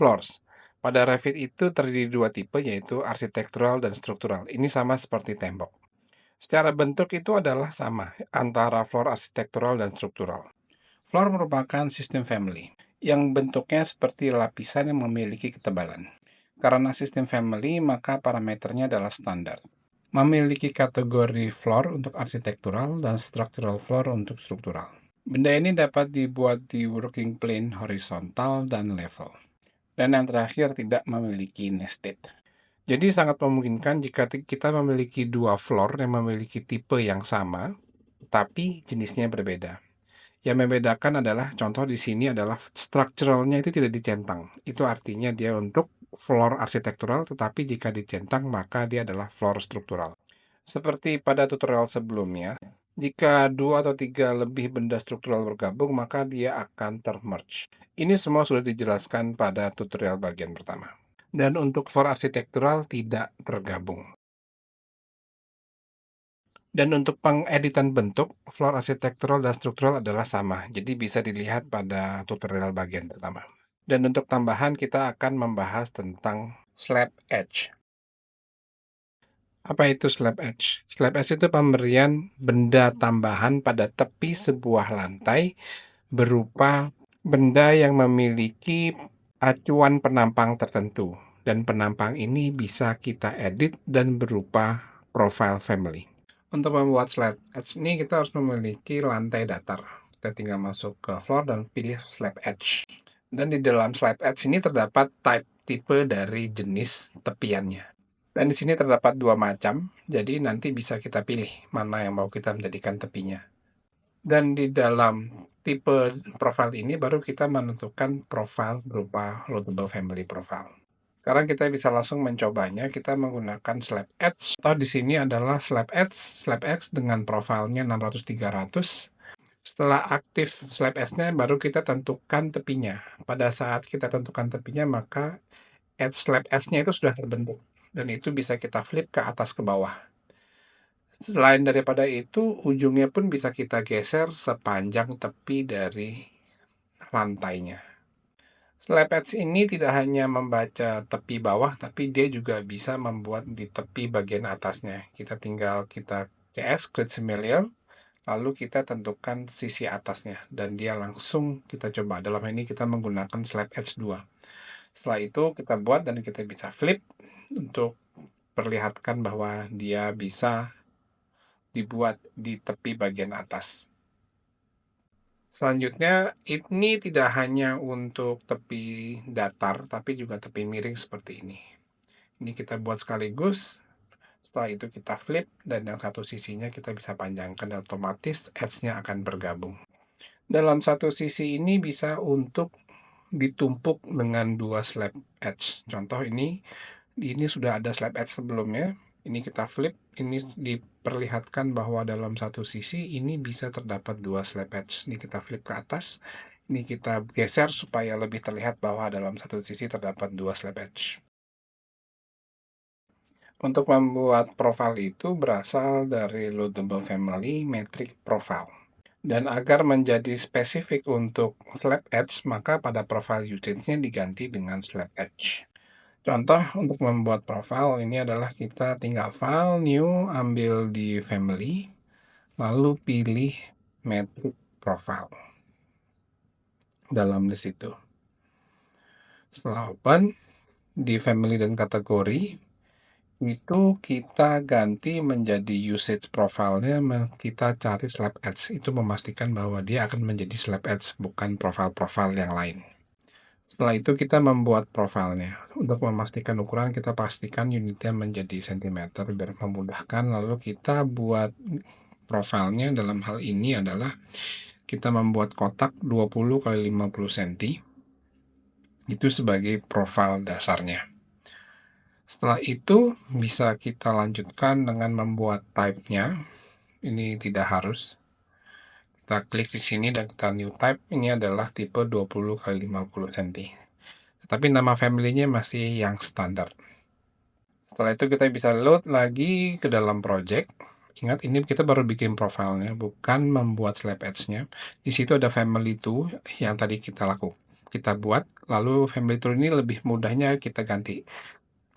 Floors. Pada Revit itu terdiri dua tipe, yaitu arsitektural dan struktural. Ini sama seperti tembok. Secara bentuk itu adalah sama antara floor arsitektural dan struktural. Floor merupakan sistem family yang bentuknya seperti lapisan yang memiliki ketebalan. Karena sistem family, maka parameternya adalah standar. Memiliki kategori floor untuk arsitektural dan structural floor untuk struktural. Benda ini dapat dibuat di working plane horizontal dan level. Dan yang terakhir, tidak memiliki nested. Jadi sangat memungkinkan jika kita memiliki dua floor yang memiliki tipe yang sama, tapi jenisnya berbeda. Yang membedakan adalah, contoh di sini adalah strukturalnya itu tidak dicentang. Itu artinya dia untuk floor arsitektural, tetapi jika dicentang maka dia adalah floor struktural. Seperti pada tutorial sebelumnya, jika dua atau tiga lebih benda struktural bergabung, maka dia akan termerge. Ini semua sudah dijelaskan pada tutorial bagian pertama. Dan untuk floor arsitektural tidak tergabung. Dan untuk pengeditan bentuk, floor arsitektural dan struktural adalah sama, jadi bisa dilihat pada tutorial bagian pertama. Dan untuk tambahan, kita akan membahas tentang slab edge. Apa itu slab edge? Slab edge itu pemberian benda tambahan pada tepi sebuah lantai berupa benda yang memiliki acuan penampang tertentu. Dan penampang ini bisa kita edit dan berupa profile family. Untuk membuat slab edge ini kita harus memiliki lantai datar. Kita tinggal masuk ke floor dan pilih slab edge. Dan di dalam slab edge ini terdapat tipe dari jenis tepiannya. Dan di sini terdapat dua macam, jadi nanti bisa kita pilih mana yang mau kita menjadikan tepinya. Dan di dalam tipe profile ini baru kita menentukan profile berupa loadable family profile. Sekarang kita bisa langsung mencobanya, kita menggunakan slab edge. Atau di sini adalah slab edge dengan profilnya 600-300. Setelah aktif slab edge-nya, baru kita tentukan tepinya. Pada saat kita tentukan tepinya, maka slab edge-nya itu sudah terbentuk. Dan itu bisa kita flip ke atas ke bawah. Selain daripada itu, ujungnya pun bisa kita geser sepanjang tepi dari lantainya. Slab edge ini tidak hanya membaca tepi bawah, tapi dia juga bisa membuat di tepi bagian atasnya. Kita CS, create familiar, lalu kita tentukan sisi atasnya, dan dia langsung kita coba. Dalam ini kita menggunakan slab edge 2. Setelah itu kita buat dan kita bisa flip untuk perlihatkan bahwa dia bisa dibuat di tepi bagian atas. Selanjutnya, ini tidak hanya untuk tepi datar, tapi juga tepi miring seperti ini. Ini kita buat sekaligus, setelah itu kita flip, dan yang satu sisinya kita bisa panjangkan, dan otomatis edge-nya akan bergabung. Dalam satu sisi ini bisa untuk ditumpuk dengan dua slab edge. Contoh ini sudah ada slab edge sebelumnya, ini kita flip, ini diperlihatkan bahwa dalam satu sisi ini bisa terdapat dua slab edge. Ini kita flip ke atas, ini kita geser supaya lebih terlihat bahwa dalam satu sisi terdapat dua slab edge. Untuk membuat profile itu berasal dari loadable family metric profile. Dan agar menjadi spesifik untuk slab edge, maka pada profile usage-nya diganti dengan slab edge. Contoh untuk membuat profile ini adalah kita tinggal file, new, ambil di family, lalu pilih metric profile dalam di situ. Setelah open, di family dan kategori, itu kita ganti menjadi usage profile-nya, kita cari slab edge. Itu memastikan bahwa dia akan menjadi slab edge, bukan profile-profile yang lain. Setelah itu kita membuat profilnya. Untuk memastikan ukuran, kita pastikan unitnya menjadi cm biar memudahkan. Lalu kita buat profilnya, dalam hal ini adalah kita membuat kotak 20 x 50 cm. Itu sebagai profil dasarnya. Setelah itu bisa kita lanjutkan dengan membuat type-nya. Ini tidak harus. Kita klik di sini dan kita new type. Ini adalah tipe 20 x 50 cm. Tapi nama family-nya masih yang standar. Setelah itu kita bisa load lagi ke dalam project. Ingat, ini kita baru bikin profilnya, bukan membuat slab edge-nya. Di situ ada family 2 yang tadi kita lakukan. kita buat, lalu family tree ini lebih mudahnya kita ganti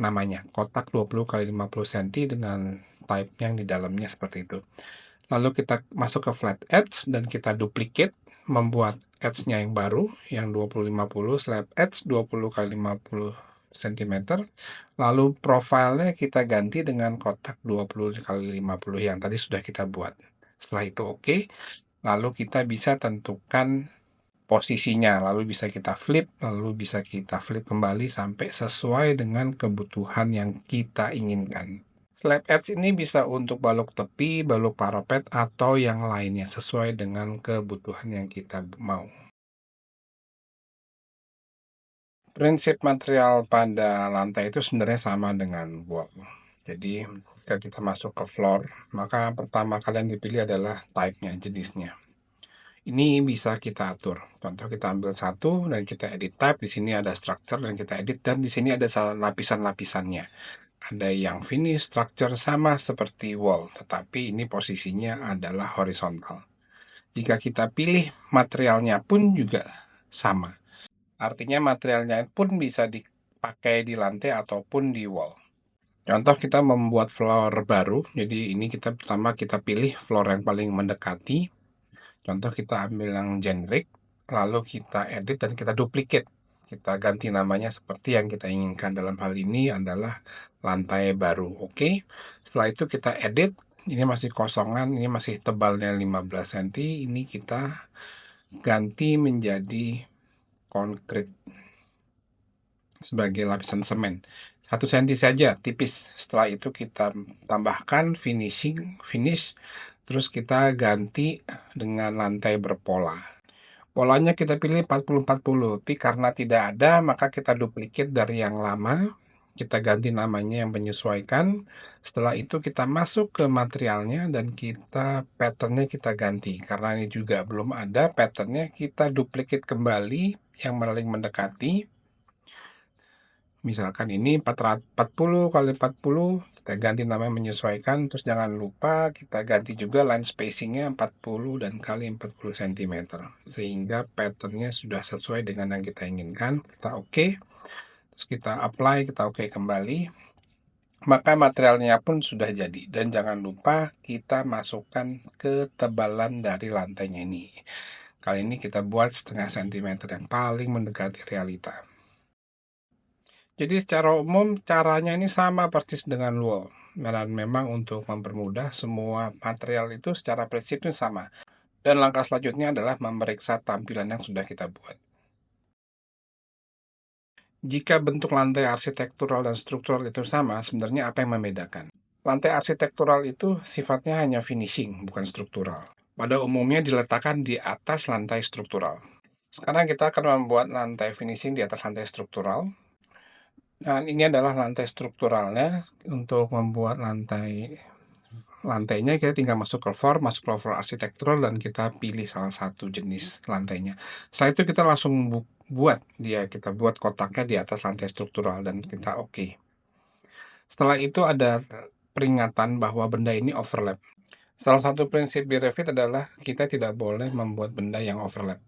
namanya, kotak 20 kali 50 senti dengan type yang di dalamnya seperti itu. Lalu kita masuk ke flat edge dan kita duplicate, membuat edge-nya yang baru, yang 20-50, slab edge 20 kali 50 cm. Lalu profilnya kita ganti dengan kotak 20 kali 50 yang tadi sudah kita buat. Setelah itu oke, lalu kita bisa tentukan posisinya, lalu bisa kita flip, kembali sampai sesuai dengan kebutuhan yang kita inginkan. Slab edge ini bisa untuk balok tepi, balok parapet, atau yang lainnya sesuai dengan kebutuhan yang kita mau. Prinsip material pada lantai itu sebenarnya sama dengan wall. Jadi, jika kita masuk ke floor, maka pertama kali yang dipilih adalah type-nya, jenisnya. Ini bisa kita atur. Contoh kita ambil satu dan kita edit type, di sini ada structure dan kita edit, dan di sini ada lapisan-lapisannya. Ada yang finish structure sama seperti wall, tetapi ini posisinya adalah horizontal. Jika kita pilih materialnya pun juga sama. Artinya materialnya pun bisa dipakai di lantai ataupun di wall. Contoh kita membuat floor baru, jadi ini pertama kita pilih floor yang paling mendekati. Contoh kita ambil yang generic, lalu kita edit dan kita duplicate. Kita ganti namanya seperti yang kita inginkan. Dalam hal ini adalah lantai baru. Oke. Setelah itu kita edit. Ini masih kosongan, ini masih tebalnya 15 cm. Ini kita ganti menjadi konkrit sebagai lapisan semen. 1 cm saja, tipis. Setelah itu kita tambahkan finish, terus kita ganti dengan lantai berpola. Polanya kita pilih 40-40, tapi karena tidak ada, maka kita duplicate dari yang lama, kita ganti namanya yang menyesuaikan. Setelah itu kita masuk ke materialnya dan patternnya kita ganti. Karena ini juga belum ada patternnya, kita duplicate kembali yang paling mendekati. Misalkan ini 40 kali 40, kita ganti namanya menyesuaikan, terus jangan lupa kita ganti juga line spacingnya 40 dan kali 40 cm, sehingga patternnya sudah sesuai dengan yang kita inginkan. Kita oke, terus kita apply, kita oke kembali, maka materialnya pun sudah jadi. Dan jangan lupa kita masukkan ketebalan dari lantainya ini. Kali ini kita buat 0,5 cm yang paling mendekati realita. Jadi secara umum caranya ini sama persis dengan wall. Dan memang untuk mempermudah, semua material itu secara prinsip itu sama. Dan langkah selanjutnya adalah memeriksa tampilan yang sudah kita buat. Jika bentuk lantai arsitektural dan struktural itu sama, sebenarnya apa yang membedakan? Lantai arsitektural itu sifatnya hanya finishing, bukan struktural. Pada umumnya diletakkan di atas lantai struktural. Sekarang kita akan membuat lantai finishing di atas lantai struktural. Dan ini adalah lantai strukturalnya. Untuk membuat lantainya kita tinggal masuk ke floor arsitektural, dan kita pilih salah satu jenis lantainya. Setelah itu kita langsung kita buat kotaknya di atas lantai struktural dan kita oke. Setelah itu ada peringatan bahwa benda ini overlap. Salah satu prinsip di Revit adalah kita tidak boleh membuat benda yang overlap.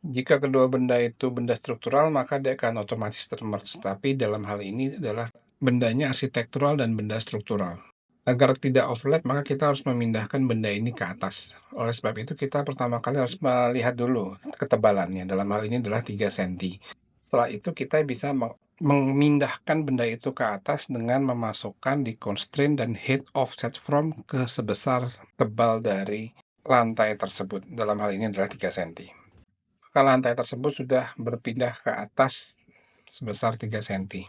Jika kedua benda itu benda struktural, maka dia akan otomatis termerge. Tapi dalam hal ini adalah bendanya arsitektural dan benda struktural. Agar tidak overlap, maka kita harus memindahkan benda ini ke atas. Oleh sebab itu, kita pertama kali harus melihat dulu ketebalannya. Dalam hal ini adalah 3 cm. Setelah itu, kita bisa memindahkan benda itu ke atas dengan memasukkan di constraint dan height offset from ke sebesar tebal dari lantai tersebut. Dalam hal ini adalah 3 cm. Maka lantai tersebut sudah berpindah ke atas sebesar 3 cm.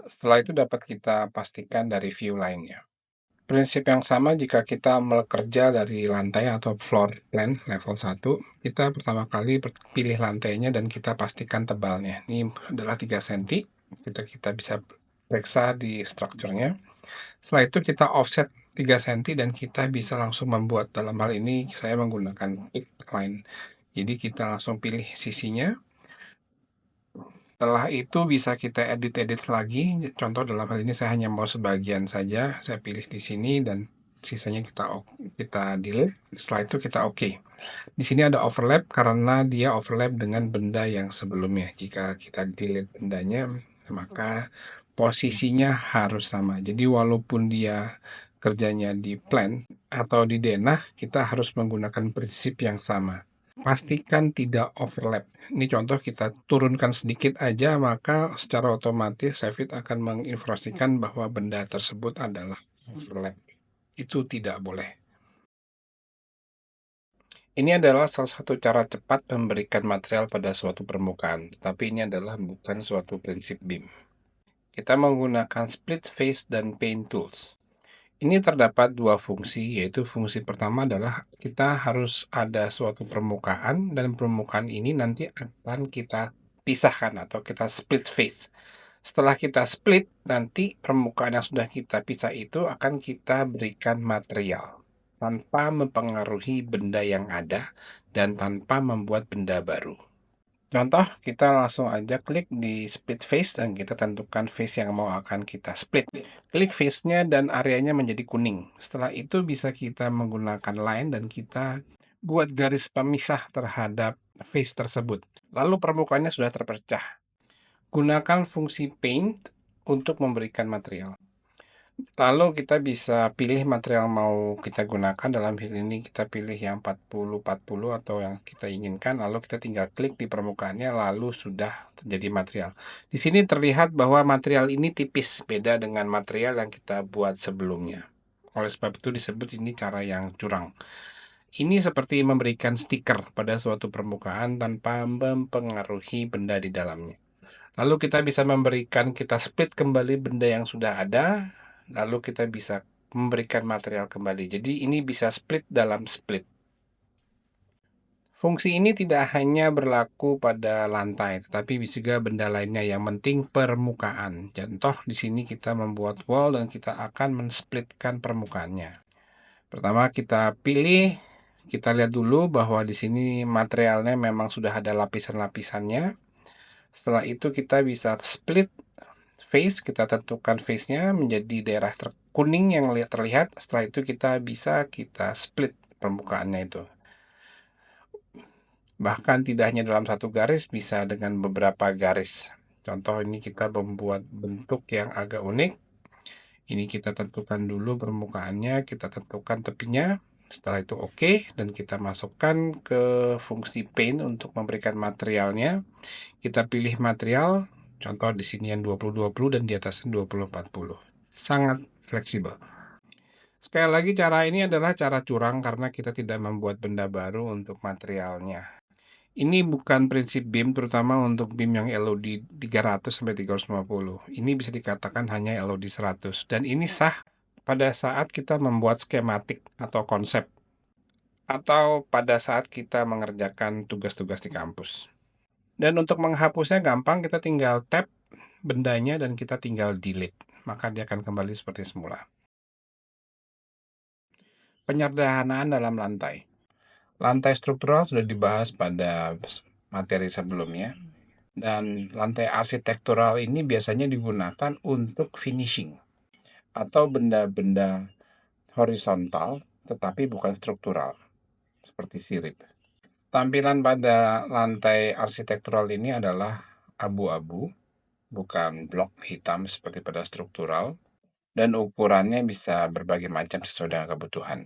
Setelah itu dapat kita pastikan dari view lainnya. Prinsip yang sama jika kita bekerja dari lantai atau floor plan level 1, kita pertama kali pilih lantainya dan kita pastikan tebalnya. Ini adalah 3 cm, kita bisa periksa di strukturnya. Setelah itu kita offset 3 cm dan kita bisa langsung membuat. Dalam hal ini saya menggunakan pick line. Jadi kita langsung pilih sisinya. Setelah itu bisa kita edit lagi. Contoh dalam hal ini saya hanya mau sebagian saja. Saya pilih di sini dan sisanya kita delete, setelah itu kita oke. Di sini ada overlap karena dia overlap dengan benda yang sebelumnya. Jika kita delete bendanya, maka posisinya harus sama. Jadi walaupun dia kerjanya di plan atau di denah, kita harus menggunakan prinsip yang sama. Pastikan tidak overlap. Ini contoh kita turunkan sedikit aja, maka secara otomatis Revit akan menginformasikan bahwa benda tersebut adalah overlap. Itu tidak boleh. Ini adalah salah satu cara cepat memberikan material pada suatu permukaan, tapi ini adalah bukan suatu prinsip BIM. Kita menggunakan split face dan paint tools. Ini terdapat dua fungsi, yaitu fungsi pertama adalah kita harus ada suatu permukaan, dan permukaan ini nanti akan kita pisahkan atau kita split face. Setelah kita split, nanti permukaan yang sudah kita pisah itu akan kita berikan material tanpa mempengaruhi benda yang ada dan tanpa membuat benda baru. Contoh, kita langsung aja klik di split face dan kita tentukan face yang mau akan kita split. Klik face-nya dan areanya menjadi kuning. Setelah itu bisa kita menggunakan line dan kita buat garis pemisah terhadap face tersebut. Lalu permukaannya sudah terpecah. Gunakan fungsi paint untuk memberikan material. Lalu kita bisa pilih material mau kita gunakan, dalam hal ini kita pilih yang 40-40 atau yang kita inginkan, lalu kita tinggal klik di permukaannya, lalu sudah terjadi material. Di sini terlihat bahwa material ini tipis, beda dengan material yang kita buat sebelumnya. Oleh sebab itu disebut ini cara yang curang. Ini seperti memberikan stiker pada suatu permukaan tanpa mempengaruhi benda di dalamnya. Lalu kita bisa kita split kembali benda yang sudah ada, lalu kita bisa memberikan material kembali. Jadi ini bisa split dalam split. Fungsi ini tidak hanya berlaku pada lantai, tetapi bisa juga benda lainnya, yang penting permukaan. Contoh di sini kita membuat wall dan kita akan mensplitkan permukaannya. Pertama kita pilih, kita lihat dulu bahwa di sini materialnya memang sudah ada lapisan-lapisannya. Setelah itu kita bisa split face, kita tentukan face-nya menjadi daerah kuning yang terlihat. Setelah itu kita split permukaannya itu. Bahkan tidak hanya dalam satu garis, bisa dengan beberapa garis. Contoh ini kita membuat bentuk yang agak unik. Ini kita tentukan dulu permukaannya, kita tentukan tepinya. Setelah itu oke, dan kita masukkan ke fungsi paint untuk memberikan materialnya. Kita pilih material, contoh di sini yang 20-20 dan di atasnya 20-40. Sangat fleksibel. Sekali lagi, cara ini adalah cara curang karena kita tidak membuat benda baru untuk materialnya. Ini bukan prinsip BIM, terutama untuk BIM yang LOD 300 sampai 350. Ini bisa dikatakan hanya LOD 100, dan ini sah pada saat kita membuat skematik atau konsep, atau pada saat kita mengerjakan tugas-tugas di kampus. Dan untuk menghapusnya gampang, kita tinggal tap bendanya dan kita tinggal delete, maka dia akan kembali seperti semula. Penyederhanaan dalam lantai. Lantai struktural sudah dibahas pada materi sebelumnya, dan lantai arsitektural ini biasanya digunakan untuk finishing atau benda-benda horizontal tetapi bukan struktural, seperti sirip. Tampilan pada lantai arsitektural ini adalah abu-abu, bukan blok hitam seperti pada struktural, dan ukurannya bisa berbagai macam sesuai dengan kebutuhan.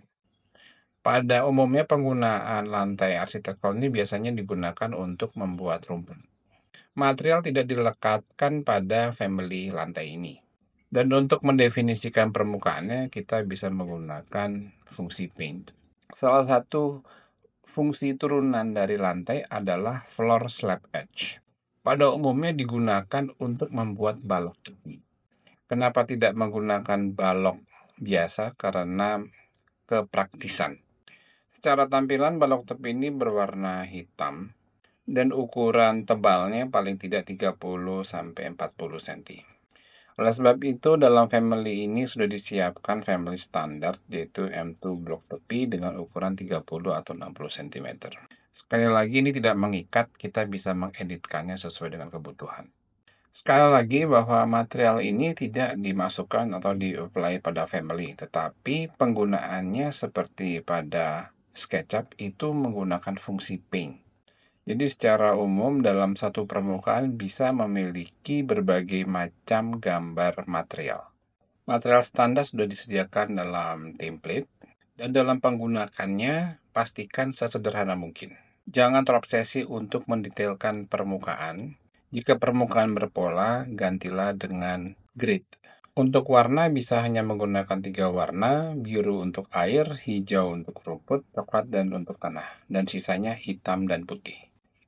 Pada umumnya penggunaan lantai arsitektural ini biasanya digunakan untuk membuat rumput. Material tidak dilekatkan pada family lantai ini. Dan untuk mendefinisikan permukaannya, kita bisa menggunakan fungsi paint. Salah satu fungsi turunan dari lantai adalah floor slab edge. Pada umumnya digunakan untuk membuat balok tepi. Kenapa tidak menggunakan balok biasa? Karena kepraktisan. Secara tampilan, balok tepi ini berwarna hitam dan ukuran tebalnya paling tidak 30-40 cm. Oleh sebab itu, dalam family ini sudah disiapkan family standar, yaitu M2 blok tepi dengan ukuran 30 atau 60 cm. Sekali lagi, ini tidak mengikat, kita bisa mengeditkannya sesuai dengan kebutuhan. Sekali lagi bahwa material ini tidak dimasukkan atau di-apply pada family, tetapi penggunaannya seperti pada SketchUp itu menggunakan fungsi paint. Jadi secara umum dalam satu permukaan bisa memiliki berbagai macam gambar material. Material standar sudah disediakan dalam template, dan dalam penggunakannya pastikan sesederhana mungkin. Jangan terobsesi untuk mendetailkan permukaan. Jika permukaan berpola, gantilah dengan grid. Untuk warna bisa hanya menggunakan 3 warna, biru untuk air, hijau untuk rumput, coklat dan untuk tanah, dan sisanya hitam dan putih.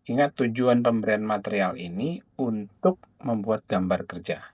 Ingat tujuan pemberian material ini untuk membuat gambar kerja,